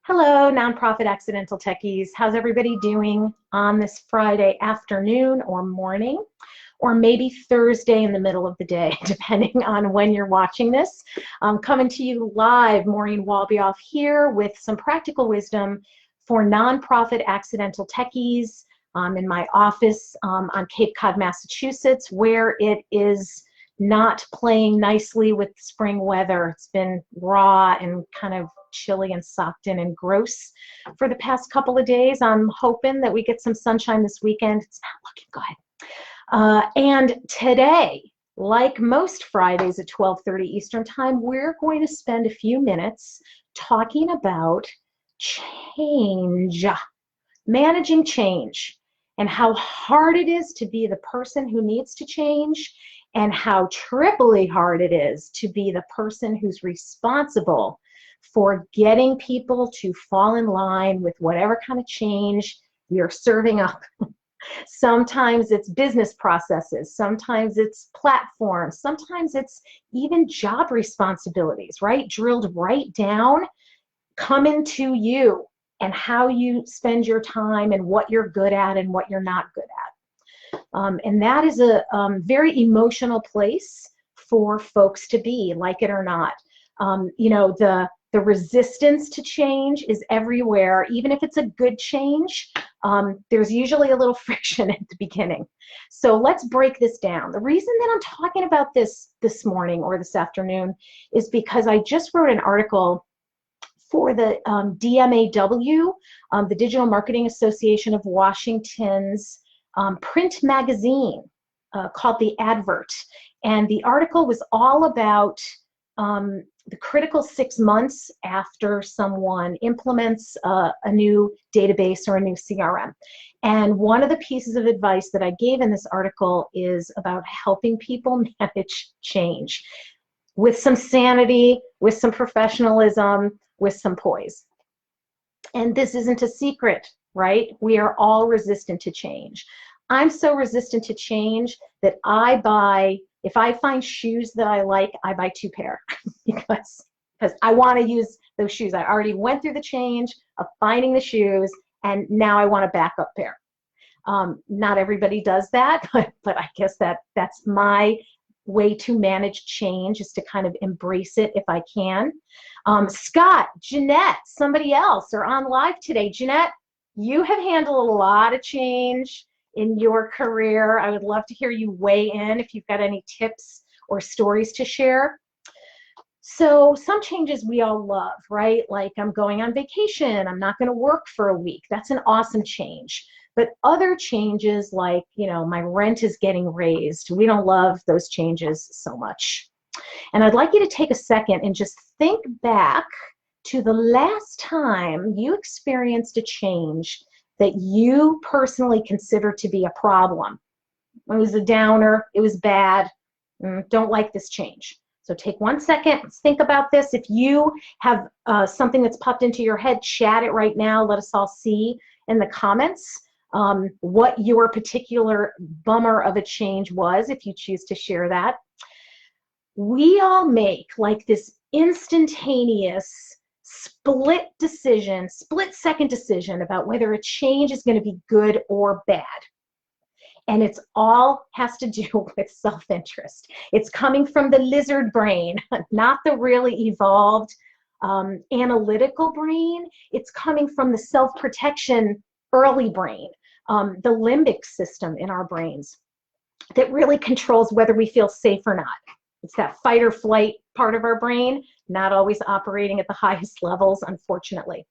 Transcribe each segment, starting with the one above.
Hello, nonprofit accidental techies. How's everybody doing on this Friday afternoon or morning, or maybe Thursday in the middle of the day, depending on when you're watching this? I'm coming to you live, Maureen here with some practical wisdom for nonprofit accidental techies in my office on Cape Cod, Massachusetts, where it is not playing nicely with spring weather. It's been raw and kind of chilly and socked in and gross for the past couple of days. I'm hoping that we get some sunshine this weekend. It's not looking good. And today, like most Fridays at 12:30 Eastern Time, we're going to spend a few minutes talking about change, managing change, and how hard it is to be the person who needs to change, and how triply hard it is to be the person who's responsible for getting people to fall in line with whatever kind of change you're serving up. Sometimes it's business processes, sometimes it's platforms, sometimes it's even job responsibilities, right? Drilled right down, coming to you and how you spend your time and what you're good at and what you're not good at. And that is a very emotional place for folks to be, like it or not. You know, the resistance to change is everywhere. Even if it's a good change, there's usually a little friction at the beginning. So let's break this down. The reason that I'm talking about this morning or this afternoon is because I just wrote an article for the DMAW, the Digital Marketing Association of Washington's print magazine called The Advert. And the article was all about the critical 6 months after someone implements a new database or a new CRM. And one of the pieces of advice that I gave in this article is about helping people manage change with some sanity, with some professionalism, with some poise. And this isn't a secret, right? We are all resistant to change. I'm so resistant to change that if I find shoes that I like, I buy 2 pair because I want to use those shoes. I already went through the change of finding the shoes, and now I want a backup pair. Not everybody does that, but I guess that's my way to manage change, is to kind of embrace it if I can. Scott, Jeanette, somebody else are on live today. Jeanette, you have handled a lot of change in your career. I would love to hear you weigh in if you've got any tips or stories to share. So some changes we all love, right? Like, I'm going on vacation, I'm not going to work for a week. That's an awesome change. But other changes, like, you know, my rent is getting raised, we don't love those changes so much. And I'd like you to take a second and just think back to the last time you experienced a change that you personally consider to be a problem. It was a downer, it was bad, don't like this change. So take 1 second, let's think about this. If you have something that's popped into your head, chat it right now. Let us all see in the comments what your particular bummer of a change was, if you choose to share that. We all make like this instantaneous split-second decision about whether a change is going to be good or bad. And it's all has to do with self-interest. It's coming from the lizard brain, not the really evolved analytical brain. It's coming from the self-protection early brain, the limbic system in our brains that really controls whether we feel safe or not. It's that fight or flight part of our brain, not always operating at the highest levels, unfortunately.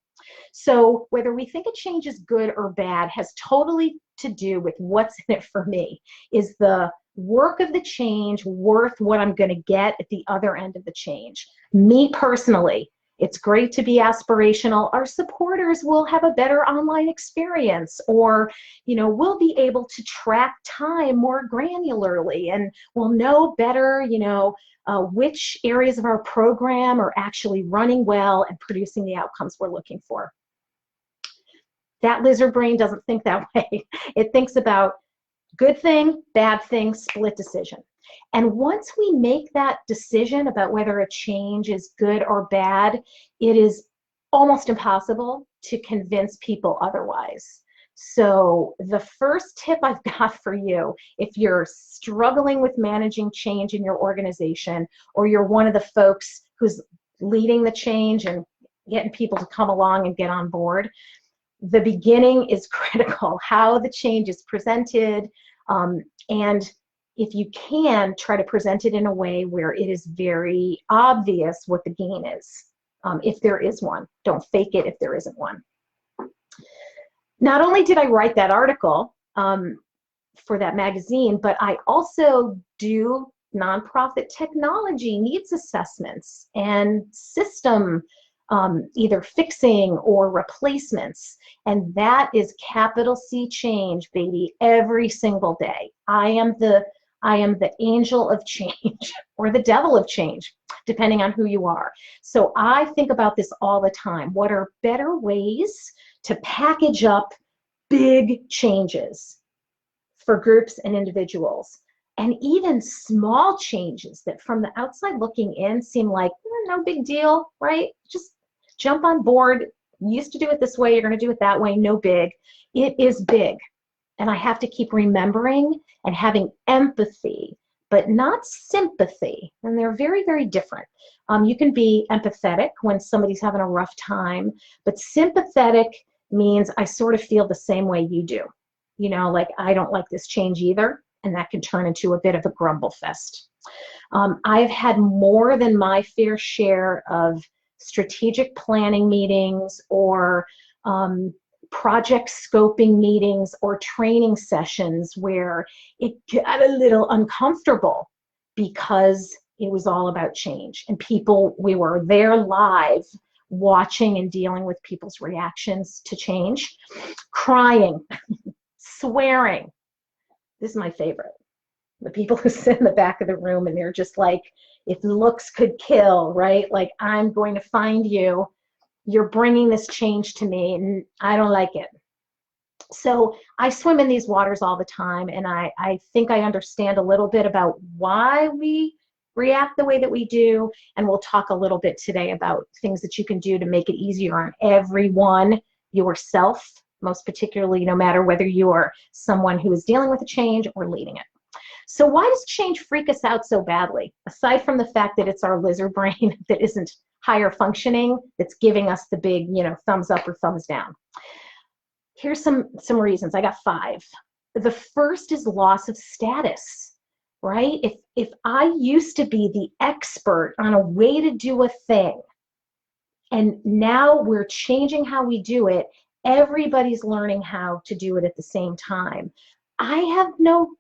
So whether we think a change is good or bad has totally to do with what's in it for me. Is the work of the change worth what I'm going to get at the other end of the change? Me personally, it's great to be aspirational. Our supporters will have a better online experience, or, you know, we'll be able to track time more granularly, and we'll know better, you know, which areas of our program are actually running well and producing the outcomes we're looking for. That lizard brain doesn't think that way. It thinks about good thing, bad thing, split decision. And once we make that decision about whether a change is good or bad, it is almost impossible to convince people otherwise. So the first tip I've got for you, if you're struggling with managing change in your organization, or you're one of the folks who's leading the change and getting people to come along and get on board, the beginning is critical. How the change is presented, and if you can, try to present it in a way where it is very obvious what the gain is, if there is one. Don't fake it if there isn't one. Not only did I write that article for that magazine, but I also do nonprofit technology needs assessments and system either fixing or replacements. And that is capital C change, baby, every single day. I am the angel of change or the devil of change, depending on who you are. So I think about this all the time. What are better ways to package up big changes for groups and individuals? And even small changes that from the outside looking in seem like no big deal, right? Just jump on board. You used to do it this way, you're going to do it that way, no big. It is big. And I have to keep remembering and having empathy, but not sympathy. And they're very, very different. You can be empathetic when somebody's having a rough time, but sympathetic means I sort of feel the same way you do. You know, like I don't like this change either, and that can turn into a bit of a grumble fest. I've had more than my fair share of strategic planning meetings or project scoping meetings or training sessions where it got a little uncomfortable because it was all about change. And people, we were there live watching and dealing with people's reactions to change, crying, swearing. This is my favorite. The people who sit in the back of the room and they're just like, if looks could kill, right? Like, I'm going to find you. You're bringing this change to me and I don't like it. So I swim in these waters all the time, and I think I understand a little bit about why we react the way that we do, and we'll talk a little bit today about things that you can do to make it easier on everyone, yourself, most particularly, no matter whether you are someone who is dealing with a change or leading it. So why does change freak us out so badly? Aside from the fact that it's our lizard brain that isn't higher functioning, that's giving us the big, thumbs up or thumbs down. Here's some reasons. I got 5. The first is loss of status, right? If I used to be the expert on a way to do a thing, and now we're changing how we do it, everybody's learning how to do it at the same time, I have no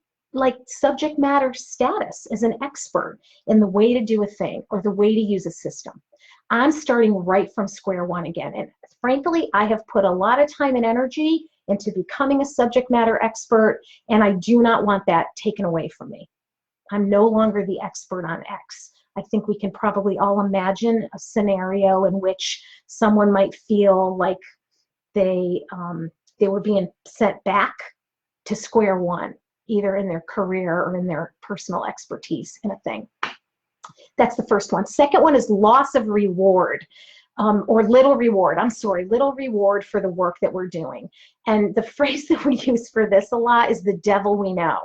subject matter status as an expert in the way to do a thing or the way to use a system. I'm starting right from square one again. And frankly, I have put a lot of time and energy into becoming a subject matter expert, and I do not want that taken away from me. I'm no longer the expert on X. I think we can probably all imagine a scenario in which someone might feel like they were being sent back to square one, either in their career or in their personal expertise in a thing. That's the first one. Second one is loss of reward, or little reward. I'm sorry, little reward for the work that we're doing. And the phrase that we use for this a lot is the devil we know,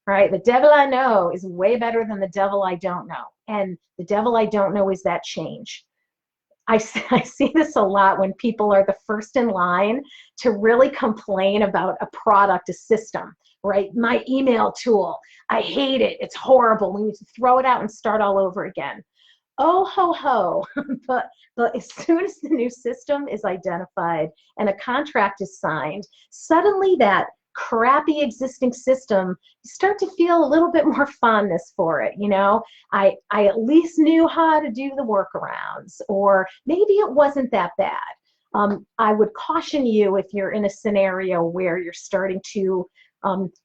right? The devil I know is way better than the devil I don't know. And the devil I don't know is that change. I see this a lot when people are the first in line to really complain about a product, a system, right? My email tool, I hate it. It's horrible. We need to throw it out and start all over again. Oh, ho, ho. but as soon as the new system is identified and a contract is signed, suddenly that crappy existing system, you start to feel a little bit more fondness for it. I at least knew how to do the workarounds, or maybe it wasn't that bad. I would caution you, if you're in a scenario where you're starting to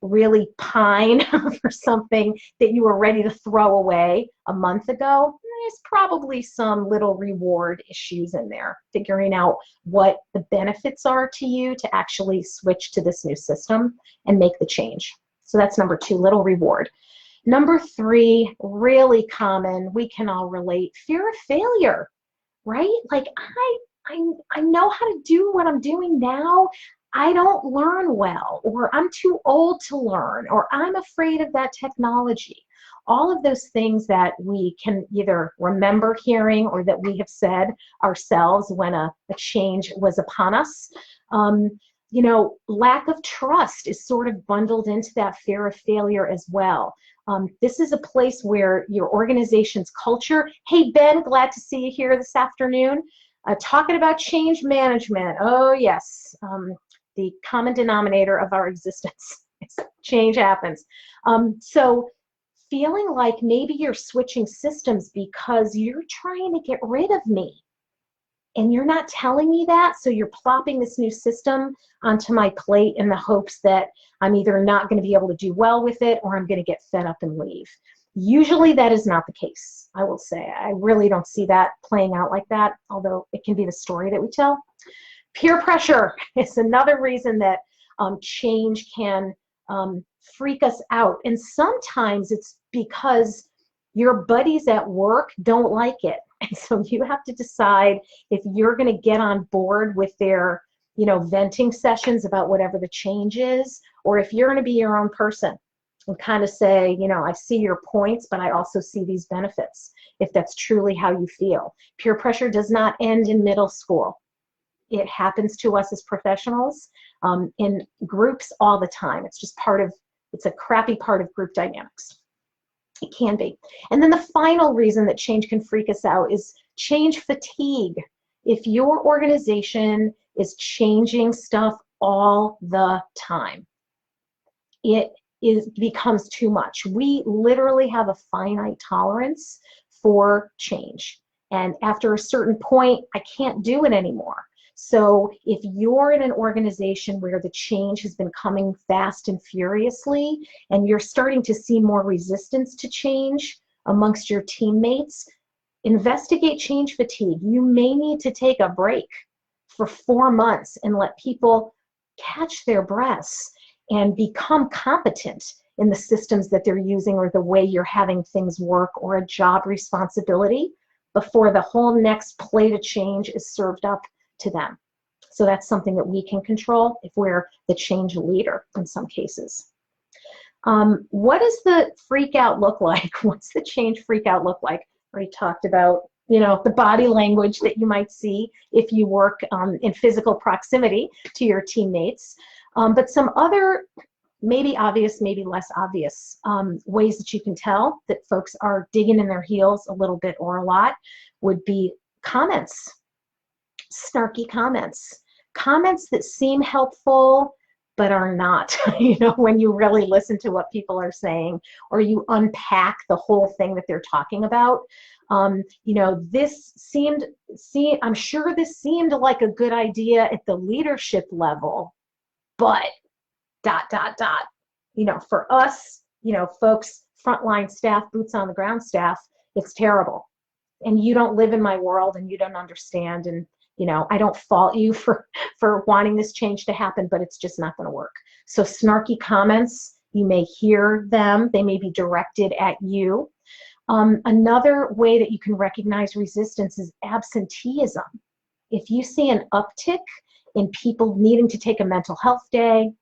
really pine for something that you were ready to throw away a month ago, there's probably some little reward issues in there, figuring out what the benefits are to you to actually switch to this new system and make the change. So that's number 2, little reward. Number 3, really common, we can all relate, fear of failure, right? Like I know how to do what I'm doing now. I don't learn well, or I'm too old to learn, or I'm afraid of that technology. All of those things that we can either remember hearing or that we have said ourselves when a change was upon us. You know, lack of trust is sort of bundled into that fear of failure as well. This is a place where your organization's culture, hey Ben, glad to see you here this afternoon. Talking about change management, oh yes, the common denominator of our existence. Change happens. So feeling like maybe you're switching systems because you're trying to get rid of me and you're not telling me that, so you're plopping this new system onto my plate in the hopes that I'm either not going to be able to do well with it or I'm going to get fed up and leave. Usually that is not the case, I will say. I really don't see that playing out like that, although it can be the story that we tell. Peer pressure is another reason that change can freak us out. And sometimes it's because your buddies at work don't like it. And so you have to decide if you're going to get on board with their, you know, venting sessions about whatever the change is, or if you're going to be your own person and kind of say, you know, I see your points, but I also see these benefits, if that's truly how you feel. Peer pressure does not end in middle school. It happens to us as professionals in groups all the time. It's just part of, it's a crappy part of group dynamics. It can be. And then the final reason that change can freak us out is change fatigue. If your organization is changing stuff all the time, it becomes too much. We literally have a finite tolerance for change. And after a certain point, I can't do it anymore. So if you're in an organization where the change has been coming fast and furiously, and you're starting to see more resistance to change amongst your teammates, investigate change fatigue. You may need to take a break for 4 months and let people catch their breaths and become competent in the systems that they're using or the way you're having things work or a job responsibility before the whole next plate of change is served up to them. So that's something that we can control if we're the change leader in some cases. What does the freak out look like? What's the change freak out look like? We talked about, you know, the body language that you might see if you work in physical proximity to your teammates. But some other maybe obvious, maybe less obvious ways that you can tell that folks are digging in their heels a little bit or a lot would be comments. Snarky comments. Comments that seem helpful but are not, you know, when you really listen to what people are saying or you unpack the whole thing that they're talking about. You know, I'm sure this seemed like a good idea at the leadership level, but ... You know, for us, you know, folks, frontline staff, boots on the ground staff, it's terrible. And you don't live in my world and you don't understand. And, you know, I don't fault you for wanting this change to happen, but it's just not going to work. So snarky comments, you may hear them. They may be directed at you. Another way that you can recognize resistance is absenteeism. If you see an uptick in people needing to take a mental health day,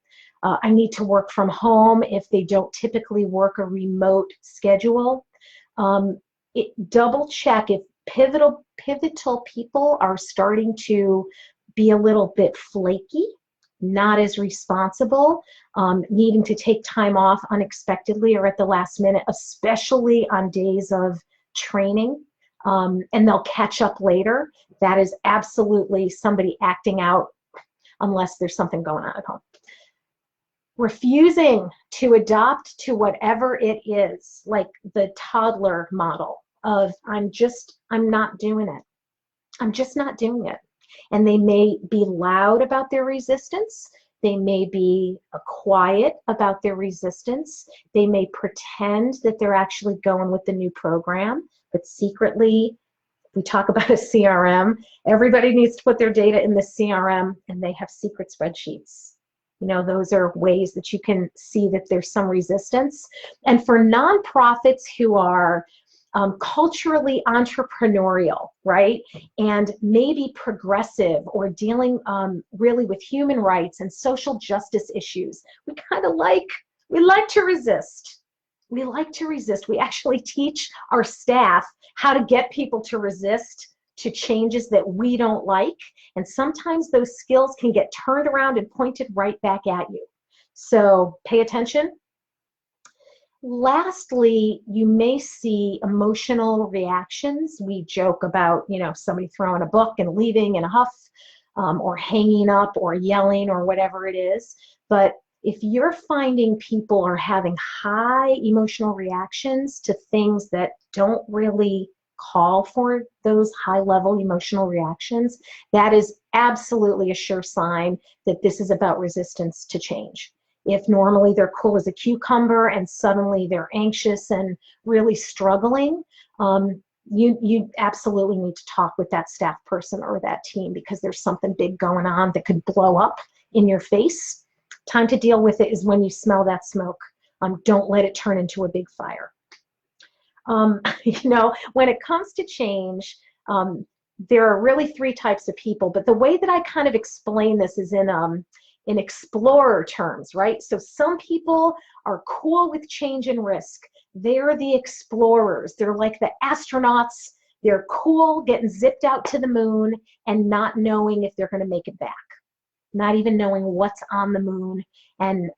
I need to work from home if they don't typically work a remote schedule. Double check if pivotal people are starting to be a little bit flaky, not as responsible, needing to take time off unexpectedly or at the last minute, especially on days of training, and they'll catch up later. That is absolutely somebody acting out unless there's something going on at home. Refusing to adopt to whatever it is, like the toddler model of I'm not doing it. I'm just not doing it. And they may be loud about their resistance. They may be quiet about their resistance. They may pretend that they're actually going with the new program, but secretly, we talk about a CRM. Everybody needs to put their data in the CRM, and they have secret spreadsheets. You know, those are ways that you can see that there's some resistance. And for nonprofits who are culturally entrepreneurial, right? And maybe progressive, or dealing really with human rights and social justice issues. We like to resist. We like to resist. We actually teach our staff how to get people to resist to changes that we don't like. And sometimes those skills can get turned around and pointed right back at you. So pay attention. Lastly, you may see emotional reactions. We joke about, somebody throwing a book and leaving in a huff, or hanging up or yelling or whatever it is. But if you're finding people are having high emotional reactions to things that don't really call for those high-level emotional reactions, that is absolutely a sure sign that this is about resistance to change. If normally they're cool as a cucumber and suddenly they're anxious and really struggling, you absolutely need to talk with that staff person or that team, because there's something big going on that could blow up in your face. Time to deal with it is when you smell that smoke. Don't let it turn into a big fire. When it comes to change, there are really three types of people, but the way that I kind of explain this is in explorer terms, right? So some people are cool with change and risk. They're the explorers. They're like the astronauts. They're cool getting zipped out to the moon and not knowing if they're going to make it back, not even knowing what's on the moon and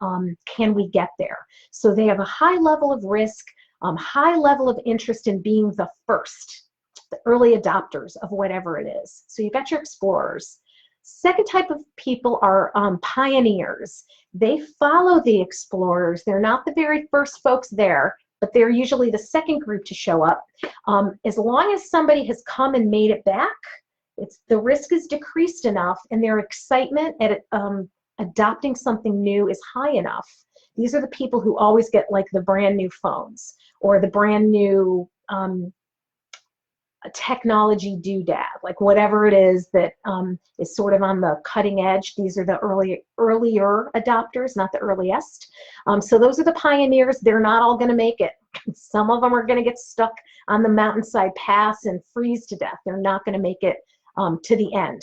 can we get there. So they have a high level of risk, high level of interest in being the first, the early adopters of whatever it is. So you've got your explorers. Second type of people are pioneers. They follow the explorers. They're not the very first folks there, but they're usually the second group to show up. As long as somebody has come and made it back, the risk is decreased enough and their excitement at adopting something new is high enough. These are the people who always get like the brand new phones or the brand new technology doodad, like whatever it is that is sort of on the cutting edge. These are the earlier adopters, not the earliest. So those are the pioneers. They're not all going to make it. Some of them are going to get stuck on the mountainside pass and freeze to death. They're not going to make it to the end,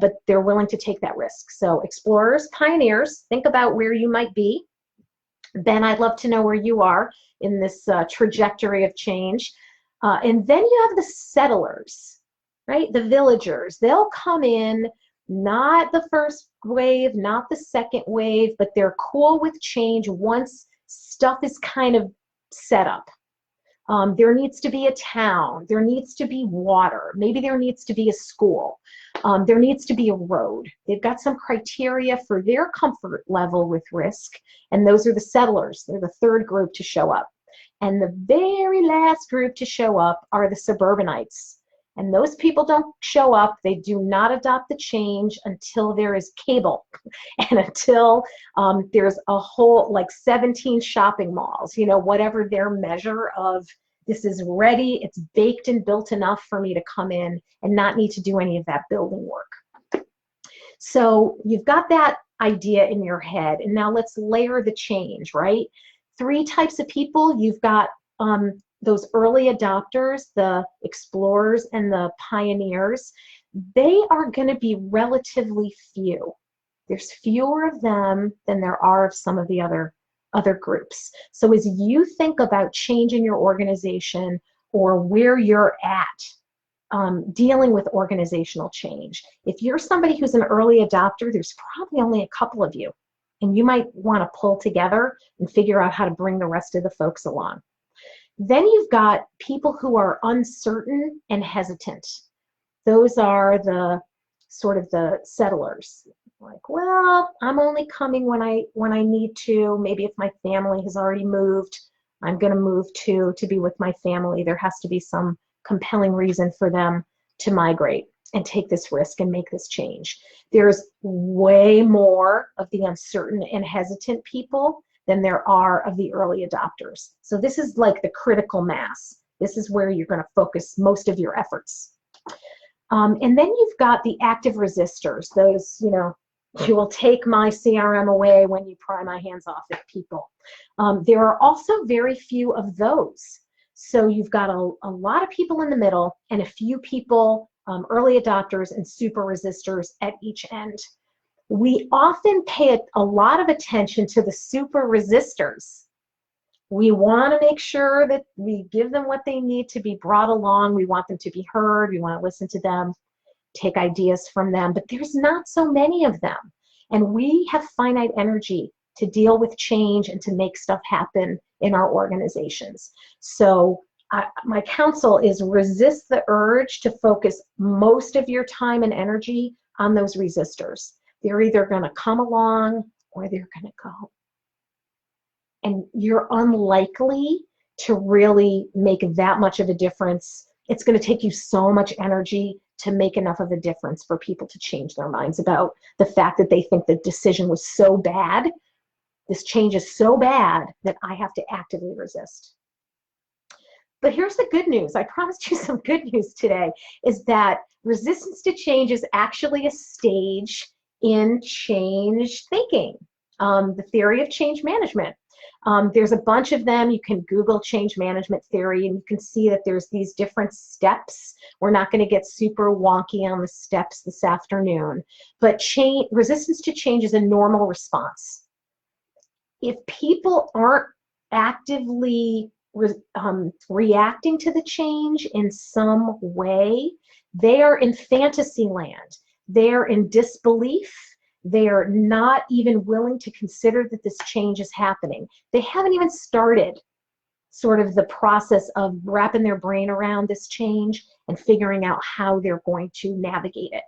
but they're willing to take that risk. So explorers, pioneers, think about where you might be. Ben, I'd love to know where you are in this trajectory of change. And then you have the settlers, right? The villagers. They'll come in, not the first wave, not the second wave, but they're cool with change once stuff is kind of set up. There needs to be a town. There needs to be water. Maybe there needs to be a school. There needs to be a road. They've got some criteria for their comfort level with risk, and those are the settlers. They're the third group to show up. And the very last group to show up are the suburbanites. And those people don't show up. They do not adopt the change until there is cable and until there's a whole, like 17 shopping malls, whatever their measure of this is ready, it's baked and built enough for me to come in and not need to do any of that building work. So you've got that idea in your head. And now let's layer the change, right? Three types of people. You've got those early adopters, the explorers and the pioneers. They are going to be relatively few. There's fewer of them than there are of some of the other groups. So as you think about change in your organization or where you're at dealing with organizational change, if you're somebody who's an early adopter, there's probably only a couple of you. And you might want to pull together and figure out how to bring the rest of the folks along. Then you've got people who are uncertain and hesitant. Those are the sort of the settlers. Like, well, I'm only coming when I need to. Maybe if my family has already moved, I'm going to move to be with my family. There has to be some compelling reason for them to migrate and take this risk and make this change. There's way more of the uncertain and hesitant people than there are of the early adopters. So this is like the critical mass. This is where you're going to focus most of your efforts. And then you've got the active resistors, those, you will take my CRM away when you pry my hands off it people. There are also very few of those. So you've got a lot of people in the middle and a few people, early adopters and super resistors at each end. We often pay a lot of attention to the super resistors. We want to make sure that we give them what they need to be brought along. We want them to be heard. We want to listen to them, take ideas from them, but there's not so many of them. And we have finite energy to deal with change and to make stuff happen in our organizations. So my counsel is resist the urge to focus most of your time and energy on those resistors. They're either going to come along or they're going to go. And you're unlikely to really make that much of a difference. It's going to take you so much energy to make enough of a difference for people to change their minds about the fact that they think the decision was so bad, this change is so bad that I have to actively resist. But here's the good news. I promised you some good news today, is that resistance to change is actually a stage in change thinking, the theory of change management. There's a bunch of them. You can Google change management theory and you can see that there's these different steps. We're not going to get super wonky on the steps this afternoon, but resistance to change is a normal response. If people aren't actively reacting to the change in some way, they are in fantasy land. They're in disbelief. They are not even willing to consider that this change is happening. They haven't even started sort of the process of wrapping their brain around this change and figuring out how they're going to navigate it.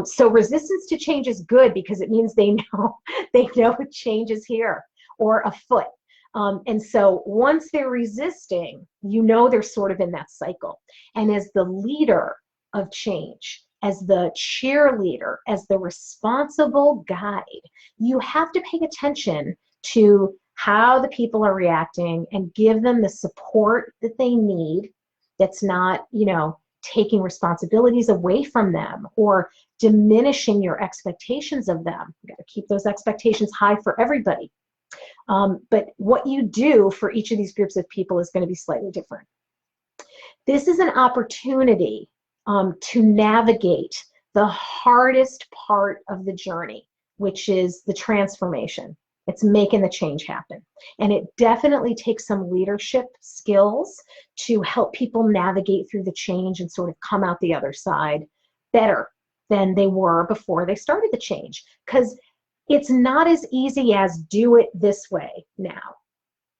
So resistance to change is good because it means they know change is here or afoot. And so once they're resisting, they're sort of in that cycle. And as the leader of change, as the cheerleader, as the responsible guide, you have to pay attention to how the people are reacting and give them the support that they need that's not, taking responsibilities away from them or diminishing your expectations of them. You got to keep those expectations high for everybody. But what you do for each of these groups of people is going to be slightly different. This is an opportunity to navigate the hardest part of the journey, which is the transformation. It's making the change happen. And it definitely takes some leadership skills to help people navigate through the change and sort of come out the other side better than they were before they started the change. Because it's not as easy as do it this way now.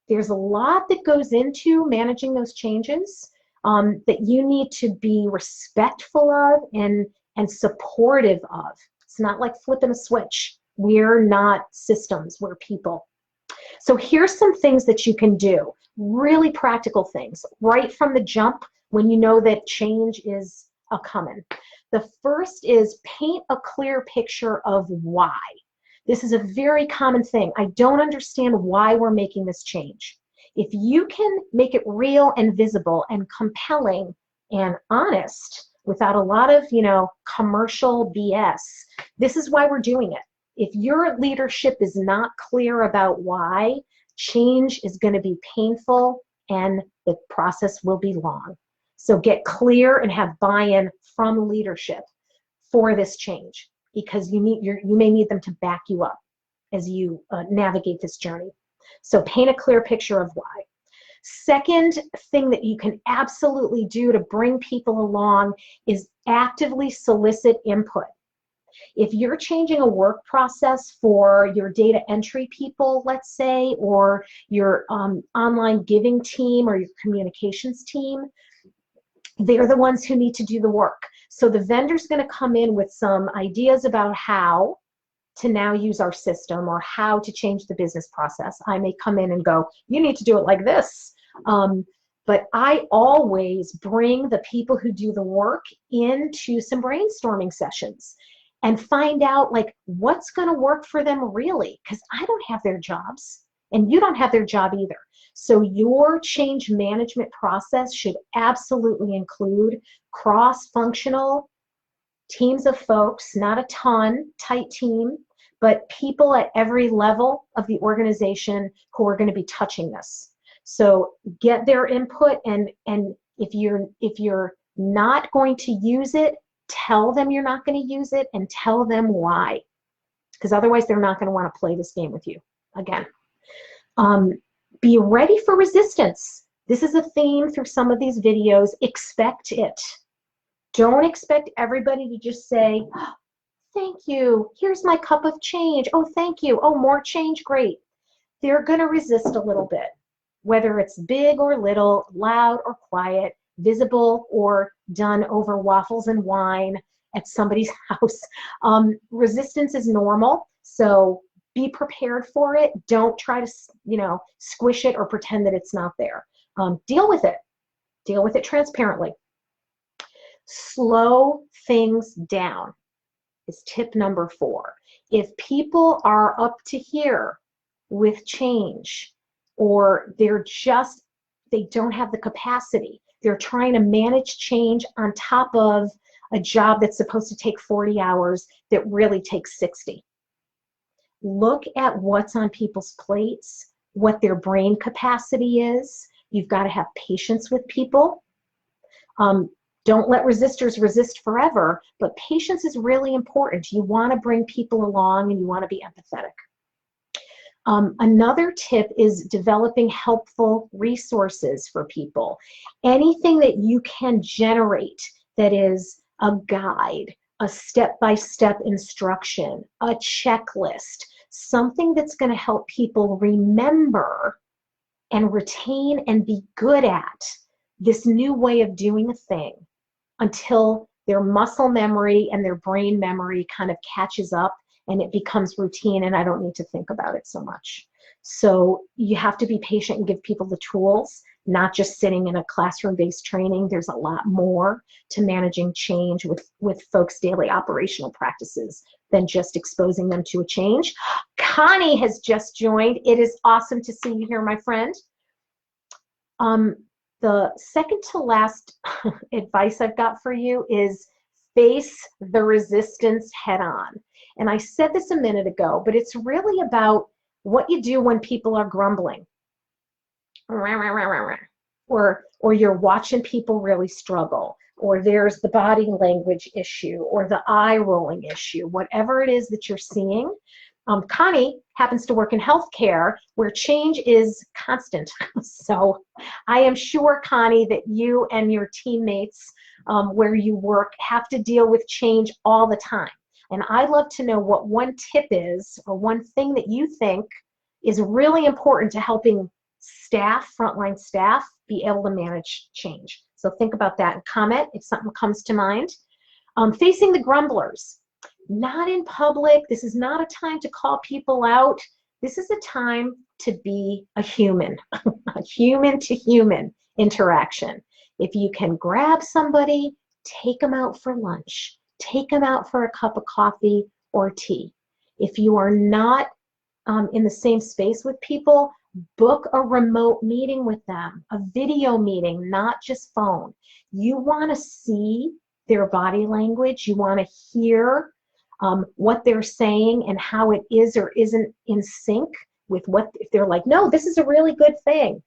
There's a lot that goes into managing those changes that you need to be respectful of and supportive of. It's not like flipping a switch. We're not systems, we're people. So here's some things that you can do, really practical things, right from the jump when you know that change is a-coming. The first is paint a clear picture of why. This is a very common thing. I don't understand why we're making this change. If you can make it real and visible and compelling and honest without a lot of, commercial BS, this is why we're doing it. If your leadership is not clear about why, change is going to be painful and the process will be long. So get clear and have buy-in from leadership for this change, because you may need them to back you up as you navigate this journey. So paint a clear picture of why. Second thing that you can absolutely do to bring people along is actively solicit input. If you're changing a work process for your data entry people, let's say, or your online giving team or your communications team, they're the ones who need to do the work. So the vendor's going to come in with some ideas about how to now use our system or how to change the business process. I may come in and go, you need to do it like this. But I always bring the people who do the work into some brainstorming sessions and find out what's going to work for them really, because I don't have their jobs and you don't have their job either. So your change management process should absolutely include cross-functional teams of folks, not a ton, tight team, but people at every level of the organization who are going to be touching this. So get their input, and if you're not going to use it, tell them you're not going to use it and tell them why, because otherwise they're not going to want to play this game with you again. Be ready for resistance. This is a theme through some of these videos. Expect it. Don't expect everybody to just say, oh, thank you, here's my cup of change. Oh, thank you. Oh, more change, great. They're going to resist a little bit, whether it's big or little, loud or quiet, visible or done over waffles and wine at somebody's house. Resistance is normal, so be prepared for it. Don't try to, squish it or pretend that it's not there. Deal with it. Deal with it transparently. Slow things down is tip number 4. If people are up to here with change, or they don't have the capacity, they're trying to manage change on top of a job that's supposed to take 40 hours that really takes 60. Look at what's on people's plates, what their brain capacity is. You've got to have patience with people. Don't let resistors resist forever, but patience is really important. You want to bring people along and you want to be empathetic. Another tip is developing helpful resources for people. Anything that you can generate that is a guide, a step-by-step instruction, a checklist, something that's going to help people remember and retain and be good at this new way of doing a thing until their muscle memory and their brain memory kind of catches up and it becomes routine and I don't need to think about it so much. So you have to be patient and give people the tools, not just sitting in a classroom-based training. There's a lot more to managing change with folks' daily operational practices than just exposing them to a change. Connie has just joined. It is awesome to see you here, my friend. The second to last advice I've got for you is face the resistance head on. And I said this a minute ago, but it's really about what you do when people are grumbling. Or you're watching people really struggle, or there's the body language issue, or the eye rolling issue, whatever it is that you're seeing. Connie happens to work in healthcare where change is constant. So I am sure, Connie, that you and your teammates where you work have to deal with change all the time. And I'd love to know what one tip is, or one thing that you think is really important to helping staff, frontline staff, be able to manage change. So think about that and comment if something comes to mind. Facing the grumblers. Not in public. This is not a time to call people out. This is a time to be a human, a human-to-human interaction. If you can grab somebody, take them out for lunch. Take them out for a cup of coffee or tea. If you are not in the same space with people, book a remote meeting with them, a video meeting, not just phone. You want to see their body language. You want to hear what they're saying and how it is or isn't in sync with what, if they're like, no, this is a really good thing.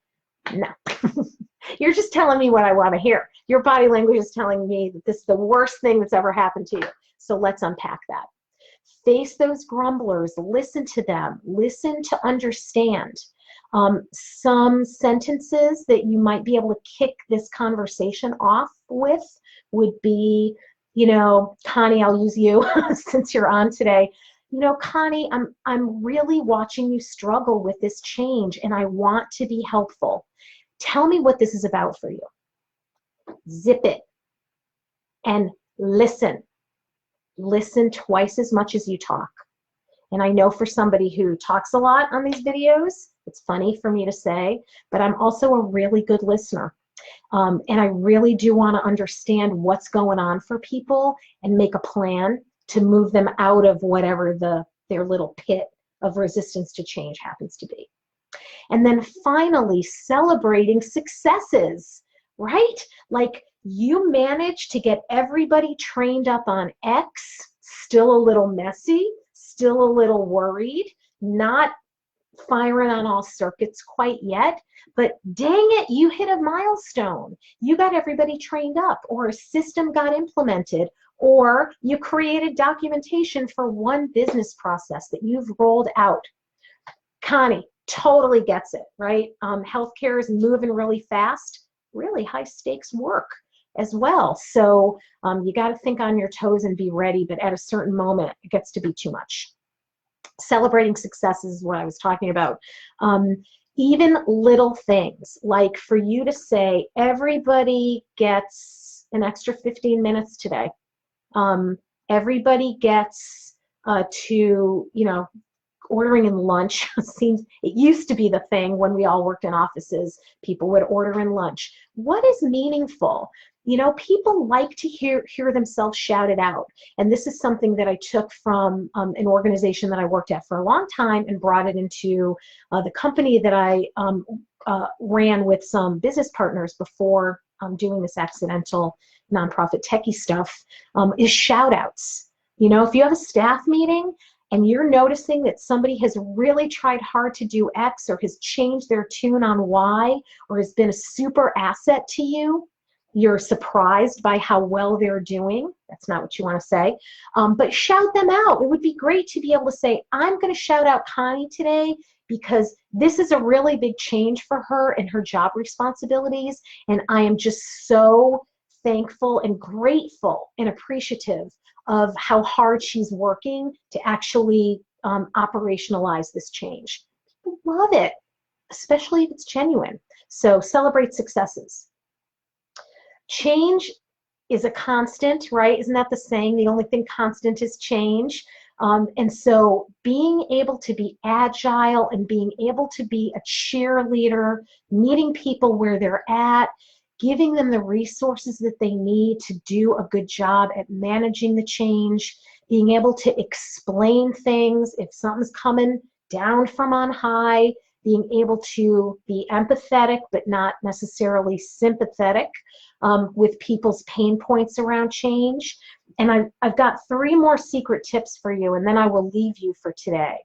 No, you're just telling me what I want to hear. Your body language is telling me that this is the worst thing that's ever happened to you. So let's unpack that. Face those grumblers, listen to them, listen to understand. Some sentences that you might be able to kick this conversation off with would be, Connie, I'll use you since you're on today. Connie, I'm really watching you struggle with this change and I want to be helpful. Tell me what this is about for you. Zip it and listen. Listen twice as much as you talk. And I know for somebody who talks a lot on these videos, it's funny for me to say, but I'm also a really good listener. And I really do want to understand what's going on for people and make a plan to move them out of whatever their little pit of resistance to change happens to be. And then finally, celebrating successes, right? Like you managed to get everybody trained up on X, still a little messy, still a little worried, not firing on all circuits quite yet, but dang it, you hit a milestone. You got everybody trained up, or a system got implemented, or you created documentation for one business process that you've rolled out. Connie totally gets it, right? Healthcare is moving really fast, really high stakes work as well. So you got to think on your toes and be ready, but at a certain moment, it gets to be too much. Celebrating successes is what I was talking about. Even little things, like for you to say, everybody gets an extra 15 minutes today. Everybody gets to, ordering in lunch. Seems it used to be the thing when we all worked in offices. People would order in lunch. What is meaningful? People like to hear themselves shouted out. And this is something that I took from an organization that I worked at for a long time and brought it into the company that I ran with some business partners before doing this accidental nonprofit techie stuff, is shout outs. If you have a staff meeting and you're noticing that somebody has really tried hard to do X, or has changed their tune on Y, or has been a super asset to you, you're surprised by how well they're doing. That's not what you want to say, but shout them out. It would be great to be able to say, I'm going to shout out Connie today because this is a really big change for her and her job responsibilities, and I am just so thankful and grateful and appreciative of how hard she's working to actually operationalize this change. People love it, especially if it's genuine. So celebrate successes. Change is a constant, right? Isn't that the saying? The only thing constant is change. And so being able to be agile and being able to be a cheerleader, meeting people where they're at, giving them the resources that they need to do a good job at managing the change, being able to explain things if something's coming down from on high, being able to be empathetic but not necessarily sympathetic with people's pain points around change. And I've got 3 more secret tips for you, and then I will leave you for today.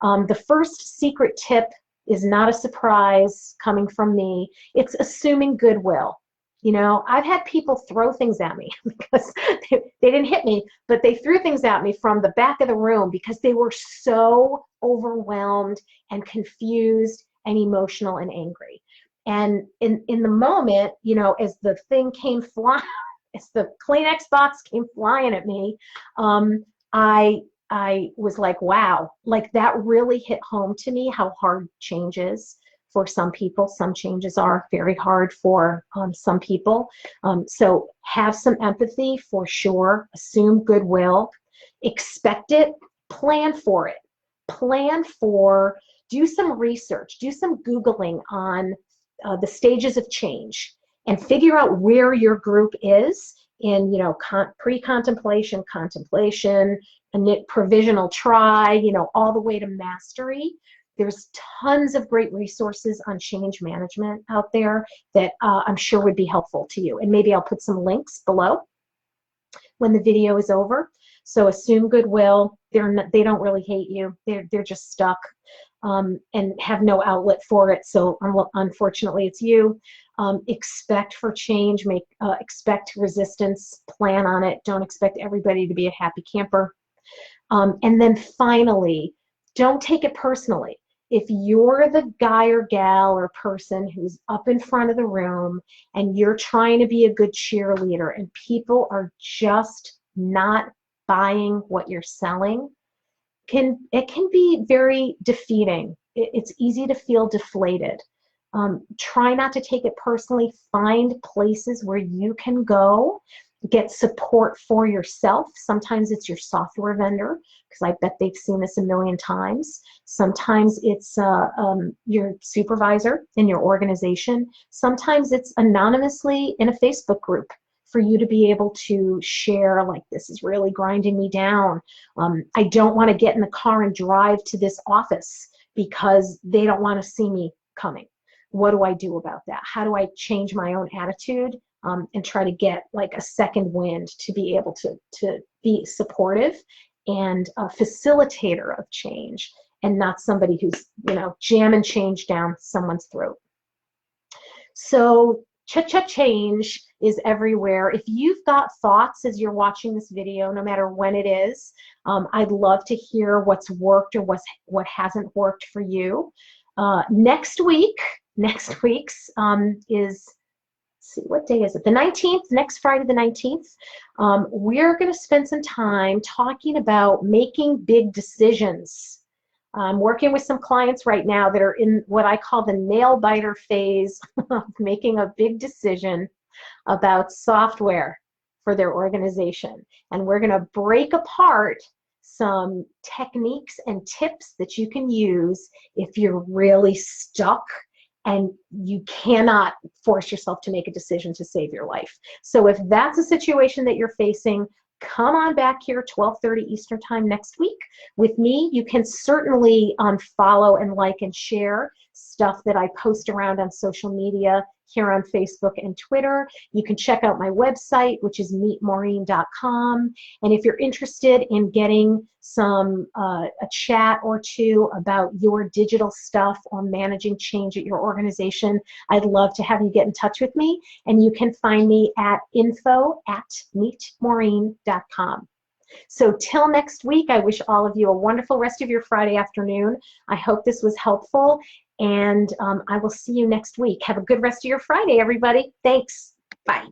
The first secret tip is not a surprise coming from me. It's assuming goodwill. I've had people throw things at me because they didn't hit me, but they threw things at me from the back of the room because they were so overwhelmed and confused and emotional and angry. And in the moment, as the thing came flying, as the Kleenex box came flying at me, I was like, wow, like that really hit home to me how hard change is for some people. Some changes are very hard for some people. So have some empathy for sure, assume goodwill, expect it, plan for it. Do some research, do some Googling on the stages of change and figure out where your group is in, pre-contemplation, contemplation, and provisional try, all the way to mastery. There's tons of great resources on change management out there that I'm sure would be helpful to you. And maybe I'll put some links below when the video is over. So assume goodwill. They don't really hate you. They're just stuck and have no outlet for it. So unfortunately, it's you. Expect for change. Expect resistance. Plan on it. Don't expect everybody to be a happy camper. And then finally, don't take it personally. If you're the guy or gal or person who's up in front of the room and you're trying to be a good cheerleader and people are just not buying what you're selling, it can be very defeating. It's easy to feel deflated. Try not to take it personally. Find places where you can go, get support for yourself. Sometimes it's your software vendor, because I bet they've seen this a million times. Sometimes it's your supervisor in your organization. Sometimes it's anonymously in a Facebook group for you to be able to share, like, this is really grinding me down. I don't want to get in the car and drive to this office because they don't want to see me coming. What do I do about that? How do I change my own attitude and try to get like a second wind to be able to be supportive and a facilitator of change and not somebody who's, you know, jamming change down someone's throat. So change is everywhere. If you've got thoughts as you're watching this video, no matter when it is, I'd love to hear what's worked or what hasn't worked for you. Next week's is, see, what day is it? The 19th, next Friday the 19th. We're going to spend some time talking about making big decisions. I'm working with some clients right now that are in what I call the nail biter phase of making a big decision about software for their organization. And we're going to break apart some techniques and tips that you can use if you're really stuck and you cannot force yourself to make a decision to save your life. So if that's a situation that you're facing, come on back here 12:30 Eastern Time next week with me. You can certainly follow and like and share stuff that I post around on social media here on Facebook and Twitter. You can check out my website, which is meetmaureen.com. And if you're interested in getting some a chat or two about your digital stuff or managing change at your organization, I'd love to have you get in touch with me. And you can find me at info@meetmaureen.com. So till next week, I wish all of you a wonderful rest of your Friday afternoon. I hope this was helpful, and I will see you next week. Have a good rest of your Friday, everybody. Thanks. Bye.